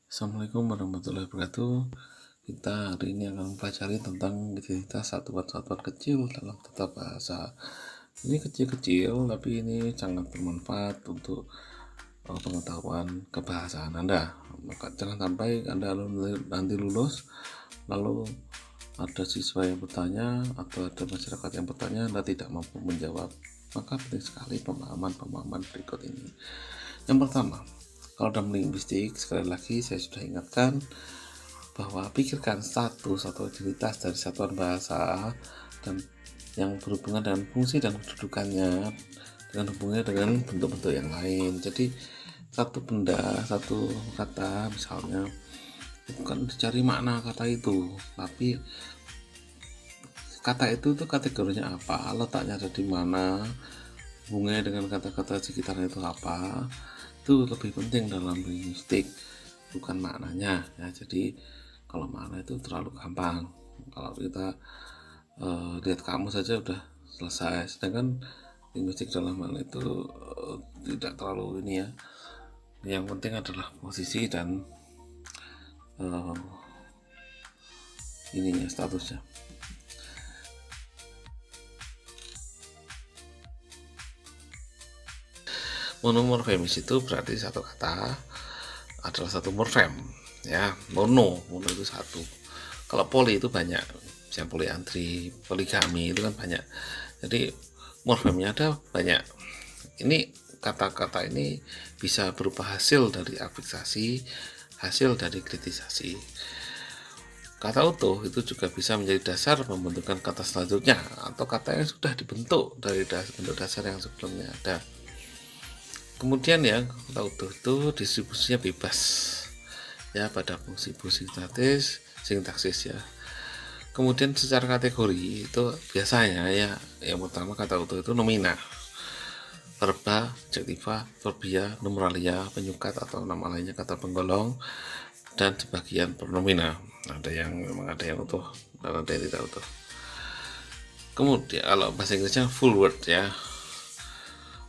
Assalamualaikum warahmatullahi wabarakatuh. Kita hari ini akan mempelajari tentang identitas satuan-satuan kecil dalam tata bahasa. Ini kecil-kecil, tapi ini sangat bermanfaat untuk pengetahuan kebahasaan Anda. Maka jangan sampai Anda nanti lulus, lalu ada siswa yang bertanya atau ada masyarakat yang bertanya, Anda tidak mampu menjawab. Maka penting sekali pemahaman berikut ini. Yang pertama, kalau dalam linguistik, sekali lagi saya sudah ingatkan bahwa pikirkan satu identitas dari satuan bahasa dan yang berhubungan dengan fungsi dan kedudukannya dengan hubungannya dengan bentuk-bentuk yang lain. Jadi satu benda, satu kata misalnya, bukan dicari makna kata itu, tapi kata itu kategorinya apa, letaknya ada di mana, hubungannya dengan kata-kata sekitarnya itu apa. Itu lebih penting dalam linguistik, bukan maknanya ya. Jadi kalau makna itu terlalu gampang, kalau kita lihat kamus saja udah selesai, sedangkan linguistik dalam hal itu tidak terlalu ini ya. Yang penting adalah posisi dan ininya, statusnya. Monomorfemis itu berarti satu kata adalah satu morfem ya. Mono itu satu. Kalau poli itu banyak, misalnya poliandri, poligami itu kan banyak. Jadi morfemnya ada banyak. Ini kata-kata ini bisa berupa hasil dari afiksasi, hasil dari kritisasi. Kata utuh itu juga bisa menjadi dasar pembentukan kata selanjutnya, atau kata yang sudah dibentuk dari bentuk dasar yang sebelumnya ada. Kemudian ya, kata utuh itu distribusinya bebas ya pada fungsi-fungsi sintaksis ya. Kemudian secara kategori itu biasanya ya, yang pertama kata utuh itu nomina, verba, adjektiva, verbia, numeralia, penyukat atau nama lainnya kata penggolong, dan sebagian pronomina. Ada yang memang ada yang utuh dan ada yang tidak utuh. Kemudian kalau bahasa Inggrisnya full word ya,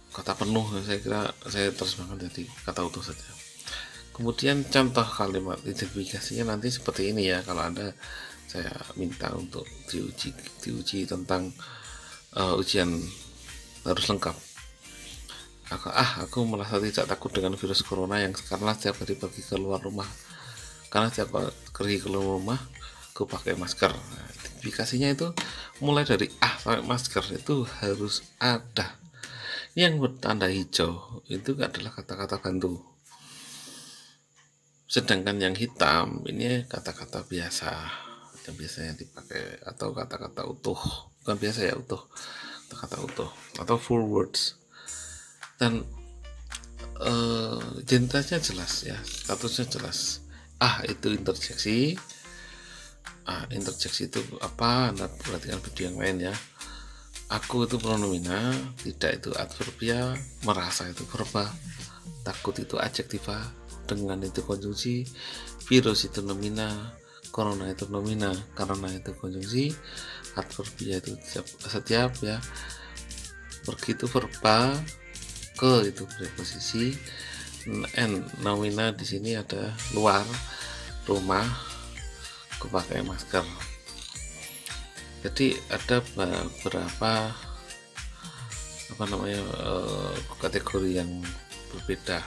kata penuh, saya kira saya terjemahkan jadi kata utuh saja. Kemudian contoh kalimat identifikasinya nanti seperti ini ya. Kalau Anda, saya minta untuk diuji tentang ujian harus lengkap. Aku merasa tidak takut dengan virus corona yang karena setiap hari pergi keluar rumah. Karena setiap pergi keluar rumah, aku pakai masker. Nah, identifikasinya itu mulai dari sampai masker itu harus ada. Yang bertanda hijau itu adalah kata-kata bantu. Sedangkan yang hitam ini kata-kata biasa yang biasanya dipakai, atau kata-kata utuh, bukan biasa ya, utuh, kata-kata utuh atau full words. Dan identitasnya jelas ya, statusnya jelas. Itu interjeksi. Interjeksi itu apa? Anda perhatikan video yang lain ya. Aku itu pronomina, tidak itu adverbia, merasa itu verba, takut itu adjektiva, dengan itu konjungsi, virus itu nomina, corona itu nomina, karena itu konjungsi, adverbia itu setiap ya, pergi itu verba, ke itu preposisi, nomina di sini ada luar rumah, aku pakai masker. Jadi ada beberapa kategori yang berbeda.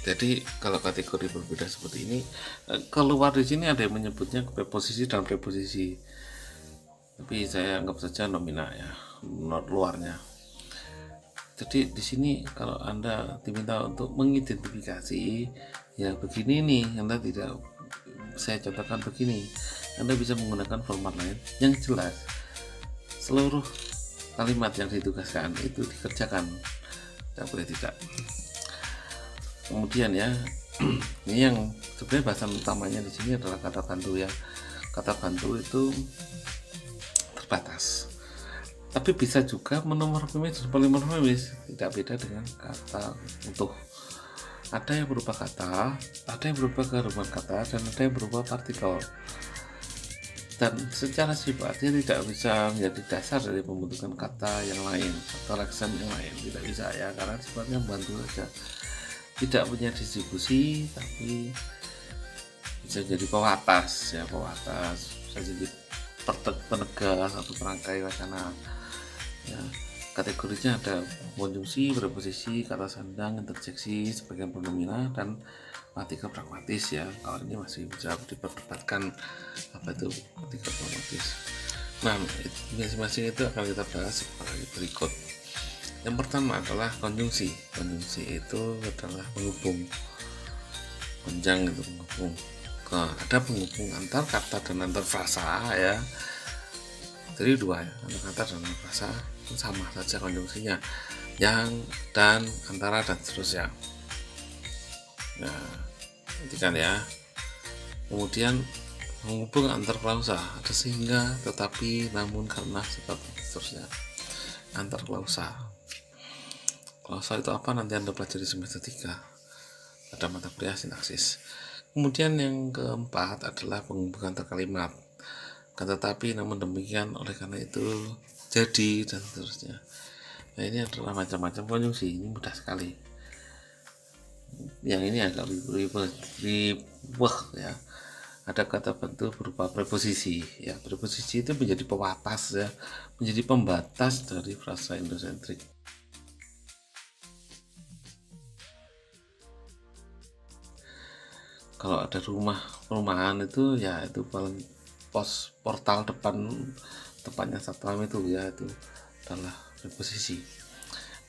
Jadi kalau kategori berbeda seperti ini, keluar di sini ada yang menyebutnya preposisi dan preposisi. Tapi saya anggap saja nomina ya, luarnya. Jadi di sini kalau Anda diminta untuk mengidentifikasi, ya begini nih, Anda tidak, saya contohkan begini. Anda bisa menggunakan format lain yang jelas. Seluruh kalimat yang ditugaskan itu dikerjakan, tidak boleh tidak. Kemudian ya, ini yang sebenarnya bahasan utamanya di sini adalah kata bantu ya. Kata bantu itu terbatas, tapi bisa juga monomorfemis dan polimorfemis, tidak beda dengan kata utuh. Ada yang berupa kata, ada yang berupa gabungan kata, dan ada yang berupa partikel. Dan secara sifatnya tidak bisa menjadi dasar dari pembentukan kata yang lain atau leksan yang lain, tidak bisa ya, karena sifatnya membantu saja. tidak punya distribusi tapi bisa jadi pewatas ya, bisa jadi penegas atau perangkai wacana ya. Kategorinya ada konjungsi, preposisi, kata sandang, interjeksi, sebagian pronomina, dan partikel pragmatis ya. Kalau ini masih bisa diperdebatkan apa itu partikel pragmatis. Nah, masing-masing itu akan kita bahas sebagai berikut. Yang pertama adalah konjungsi. Konjungsi itu adalah penghubung, konjang itu penghubung. Ada penghubung antar kata dan antar frasa ya. Jadi dua ya, antar kata dan antar frasa sama saja konjungsinya, yang, dan, antara, dan seterusnya. Nah, perhatikan ya. Kemudian menghubung antar klausa, ada sehingga, tetapi, namun, karena, sebab, seterusnya. Antar klausa. Klausa itu apa? Nanti Anda pelajari semester 3 pada mata kuliah sintaksis. Kemudian yang keempat adalah penghubung antar kalimat. Tetapi, namun demikian, oleh karena itu, jadi, dan seterusnya. Nah, ini adalah macam-macam konjungsi. Ini mudah sekali. Yang ini agak ribet ya. Ada kata bantu berupa preposisi ya. Preposisi itu menjadi pewatas ya, menjadi pembatas dari frasa endosentrik. Kalau ada perumahan itu ya, itu paling portal depannya satpam itu ya, itu adalah preposisi.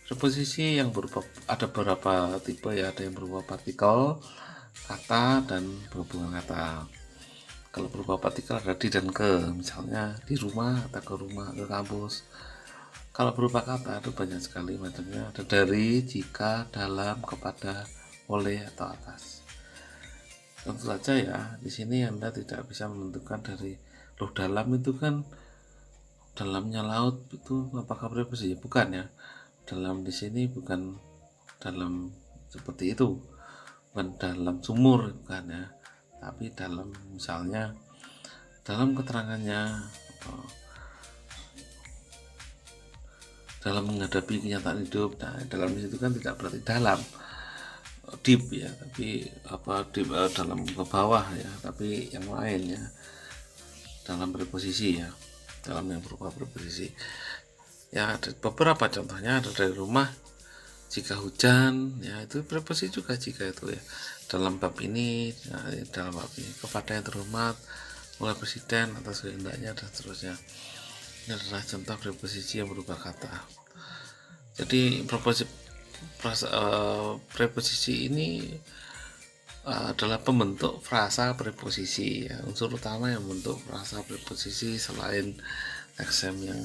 Preposisi yang berupa, ada beberapa tipe ya, ada yang berupa partikel, kata, dan berhubungan kata. Kalau berupa partikel ada di dan ke, misalnya di rumah atau ke rumah, ke kampus. Kalau berupa kata itu banyak sekali macamnya, ada dari, jika, dalam, kepada, oleh, atau atas. Tentu saja ya, di sini Anda tidak bisa menentukan dari loh, dalam itu kan dalamnya laut itu apakah preposisi? Bukan ya. Dalam di sini bukan dalam seperti itu, bukan dalam sumur, bukan ya, tapi dalam, misalnya dalam keterangannya, dalam menghadapi kenyataan hidup. Nah, dalam itu kan tidak berarti dalam deep ya, tapi apa deep dalam ke bawah ya, tapi yang lain ya, dalam preposisi ya, dalam yang berupa preposisi ya. Ada beberapa contohnya, ada dari rumah, jika hujan ya, itu preposisi juga jika itu ya, dalam bab ini ya, dalam bab ini, kepada yang terhormat, oleh presiden, atas kehendaknya, dan seterusnya. Ini adalah contoh preposisi yang berupa kata. Jadi preposisi ini adalah pembentuk frasa preposisi ya. Unsur utama yang membentuk frasa preposisi selain leksem yang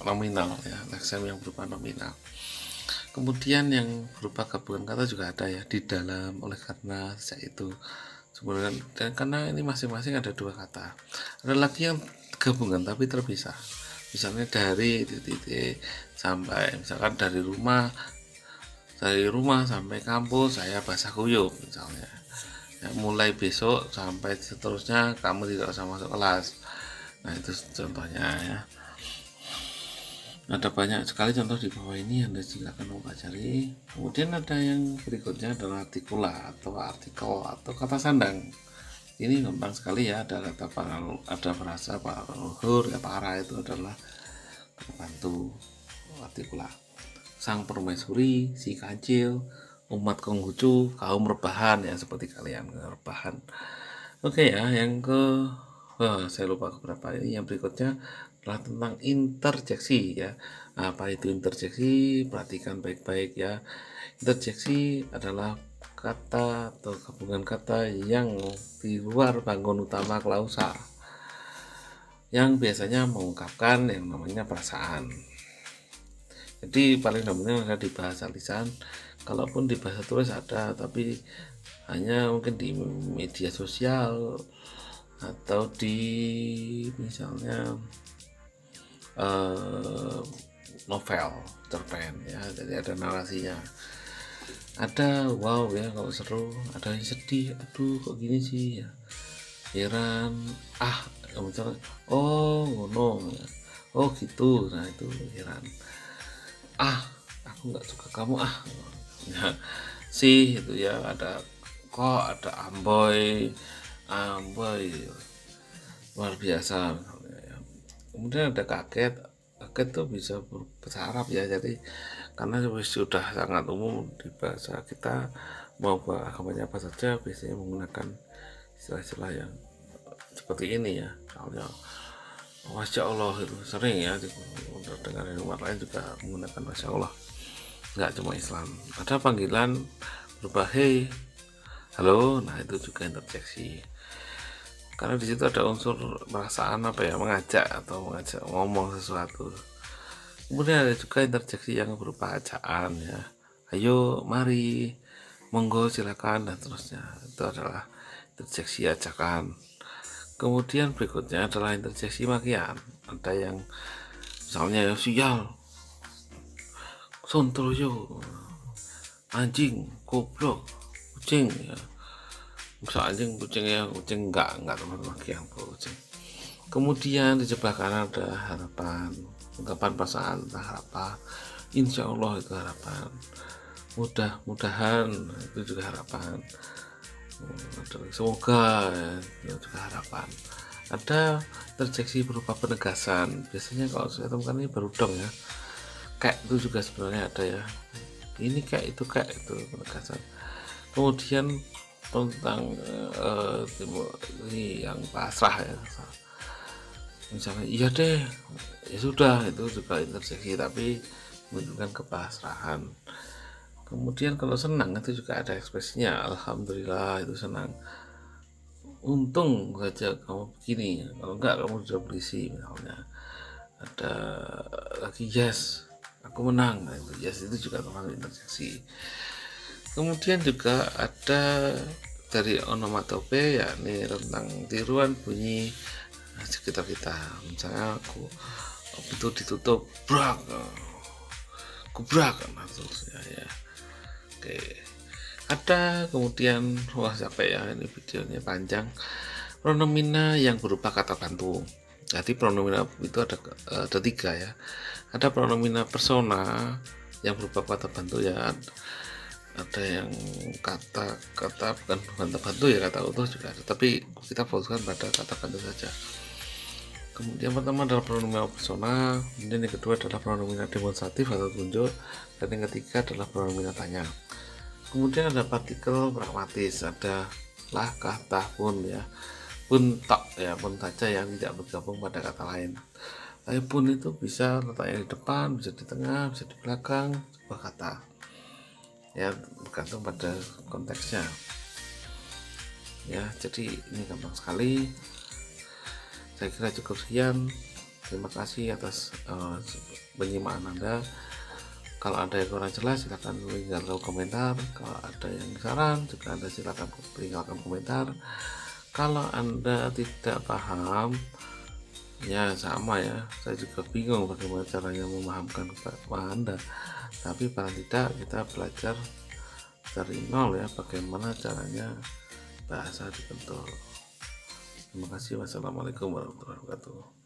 nominal ya, leksem yang berupa nominal. Kemudian yang berupa gabungan kata juga ada ya, di dalam, oleh karena, sejak itu, sebenarnya, dan karena ini masing-masing ada dua kata. Ada lagi yang gabungan tapi terpisah, misalnya dari titik sampai, misalkan dari rumah sampai kampus saya basah kuyup misalnya ya, mulai besok sampai seterusnya kamu tidak usah masuk kelas. Nah, itu contohnya ya. Ada banyak sekali contoh di bawah ini, Anda silakan mempelajari. Kemudian ada yang berikutnya adalah artikula atau artikel atau kata sandang. Ini gampang sekali ya, ada kata ada frasa para leluhur ya, para itu adalah kata bantu artikula. Sang permaisuri, si kancil, umat Konghucu, kaum rebahan ya, seperti kalian rebahan. Oke ya, yang saya lupa keberapa ini. Yang berikutnya adalah tentang interjeksi ya. Apa itu interjeksi? Perhatikan baik-baik ya. Interjeksi adalah kata atau gabungan kata yang di luar bangun utama klausa, yang biasanya mengungkapkan yang namanya perasaan. Jadi paling dominan ada di bahasa lisan, kalaupun di bahasa tulis ada, tapi hanya mungkin di media sosial atau di misalnya novel cerpen ya, jadi ada narasinya, ada wow ya kalau seru, ada yang sedih, aduh kok gini sih ya, heran, misalnya oh no ya, oh gitu, nah itu heran, aku nggak suka kamu ya. sih itu ya, ada kok, ada amboy, amboy luar biasa misalnya ya. Kemudian ada kaget, kaget tuh bisa berbahasa Arab ya, jadi karena sudah sangat umum di bahasa kita, mau agamanya apa saja biasanya menggunakan istilah-istilah yang seperti ini ya. Misalnya Masya Allah itu sering ya, dengar dari umat lain juga menggunakan Masya Allah, nggak cuma Islam. Ada panggilan berupa hey, halo, nah itu juga interjeksi, karena di situ ada unsur perasaan apa ya, mengajak atau mengajak ngomong sesuatu. Kemudian ada juga interjeksi yang berupa ajakan ya, ayo mari, monggo silakan dan seterusnya, itu adalah interjeksi ajakan. Kemudian berikutnya adalah interjeksi makian, ada yang misalnya sial, sontoloyo, anjing, goblok, kucing ya. Misal anjing, kucing ya, kucing enggak teman-teman yang kucing. Kemudian di sebelah kanan ada harapan, ungkapan perasaan entah harapan, insya Allah itu harapan, mudah-mudahan itu juga harapan, semoga ya, itu juga harapan. Ada interjeksi berupa penegasan, biasanya kalau saya temukan ini baru dong ya, kayak itu juga sebenarnya ada ya, ini kayak itu penegasan. Kemudian tentang ini yang pasrah ya, misalnya iya deh ya sudah, itu juga interjeksi tapi menunjukkan kepasrahan. Kemudian kalau senang itu juga ada ekspresinya, alhamdulillah itu senang, untung saja kamu begini, kalau enggak kamu sudah berisi misalnya. Ada lagi yes, aku menang, nah, itu yes itu juga termasuk interjeksi. Kemudian juga ada dari onomatope, yakni tentang tiruan bunyi sekitar kita. Misalnya aku itu ditutup brak, kubrak, nah terusnya ya. Oke, ada kemudian, wah capek ya ini videonya panjang, pronomina yang berupa kata bantu. Jadi pronomina itu ada tiga ya. Ada pronomina persona yang berupa kata bantu ya, ada yang kata bukan kata bantu ya, kata utuh juga ada, tapi kita fokuskan pada kata bantu saja. Kemudian pertama adalah pronomina persona, kemudian yang kedua adalah pronomina demonstratif atau tunjuk, dan yang ketiga adalah pronomina tanya. Kemudian ada partikel pragmatis, ada lah, kata, pun ya, pun tak ya, pun saja yang tidak bergabung pada kata lain. Tapi pun itu bisa letaknya di depan, bisa di tengah, bisa di belakang sebuah kata ya, bergantung pada konteksnya ya. Jadi ini gampang sekali, saya kira cukup sekian. Terima kasih atas penyimaan Anda. Kalau ada yang kurang jelas silahkan tinggalkan komentar, kalau ada yang saran juga Anda silahkan tinggalkan komentar. Kalau Anda tidak paham ya sama ya, saya juga bingung bagaimana caranya memahamkan kepada Anda, tapi paling tidak kita belajar dari nol ya, bagaimana caranya bahasa dibentuk. Terima kasih. Wassalamualaikum warahmatullahi wabarakatuh.